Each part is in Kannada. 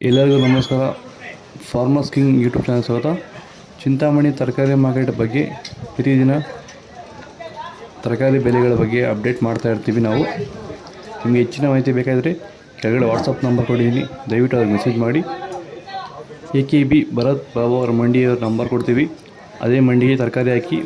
ಎಲ್ಲರಿಗೂ ನಮಸ್ಕಾರ. ಫಾರ್ಮರ್ಸ್ ಕಿಂಗ್ ಯೂಟ್ಯೂಬ್ ಚಾನಲ್ ಸ್ವಾಗತ. ಚಿಂತಾಮಣಿ ತರಕಾರಿ ಮಾರ್ಕೆಟ್ ಬಗ್ಗೆ ಪ್ರತಿದಿನ ತರಕಾರಿ ಬೆಲೆಗಳ ಬಗ್ಗೆ ಅಪ್ಡೇಟ್ ಮಾಡ್ತಾ ಇರ್ತೀವಿ ನಾವು. ನಿಮಗೆ ಹೆಚ್ಚಿನ ಮಾಹಿತಿ ಬೇಕಾದರೆ ಕೆಳಗಡೆ ವಾಟ್ಸಪ್ ನಂಬರ್ ಕೊಟ್ಟಿದ್ದೀನಿ, ದಯವಿಟ್ಟು ಅವ್ರಿಗೆ ಮೆಸೇಜ್ ಮಾಡಿ. AKB ಭರತ್ ಬಾಬು ಅವರ ಮಂಡಿಯವರ ನಂಬರ್ ಕೊಡ್ತೀವಿ, ಅದೇ ಮಂಡಿಗೆ ತರಕಾರಿ ಹಾಕಿ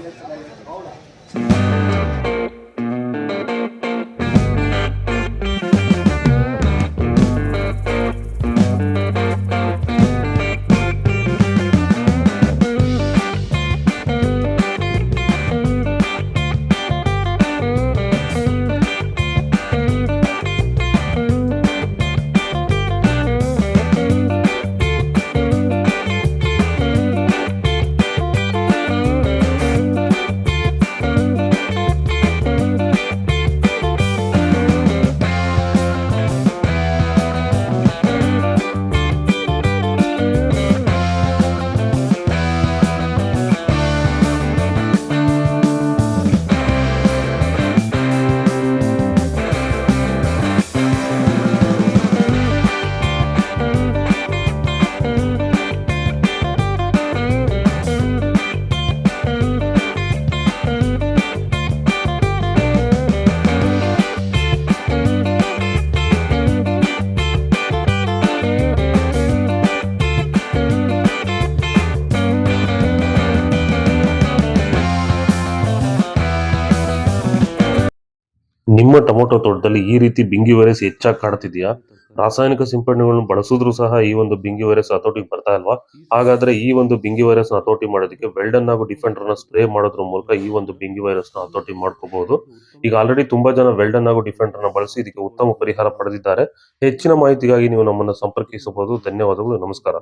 ನಿಮ್ಮ ಟೊಮೊಟೊ ತೋಟದಲ್ಲಿ ಈ ರೀತಿ ಬಿಂಗಿ ವೈರಸ್ ಹೆಚ್ಚಾಗಿ ಕಾಡ್ತಿದ್ಯಾ? ರಾಸಾಯನಿಕ ಸಿಂಪಡಣೆಗಳನ್ನು ಬಳಸಿದ್ರು ಸಹ ಈ ಒಂದು ಬಿಂಗಿ ವೈರಸ್ ಹತೋಟಿಗೆ ಬರ್ತಾ ಇಲ್ವಾ? ಹಾಗಾದ್ರೆ ಈ ಒಂದು ಬಿಂಗಿ ವೈರಸ್ ಹತೋಟಿ ಮಾಡೋದಕ್ಕೆ ವೆಲ್ಡನ್ ಹಾಗೂ ಡಿಫೆಂಡರ್ ನ ಸ್ಪ್ರೇ ಮಾಡೋದ್ರ ಮೂಲಕ ಈ ಒಂದು ಬಿಂಗಿ ವೈರಸ್ ನ ಹತೋಟಿ ಮಾಡ್ಕೋಬಹುದು. ಈಗ ಆಲ್ರೆಡಿ ತುಂಬಾ ಜನ ವೆಲ್ಡನ್ ಹಾಗೂ ಡಿಫೆಂಡರ್ ನ ಬಳಸಿ ಇದಕ್ಕೆ ಉತ್ತಮ ಪರಿಹಾರ ಪಡೆದಿದ್ದಾರೆ. ಹೆಚ್ಚಿನ ಮಾಹಿತಿಗಾಗಿ ನೀವು ನಮ್ಮನ್ನು ಸಂಪರ್ಕಿಸಬಹುದು. ಧನ್ಯವಾದಗಳು, ನಮಸ್ಕಾರ.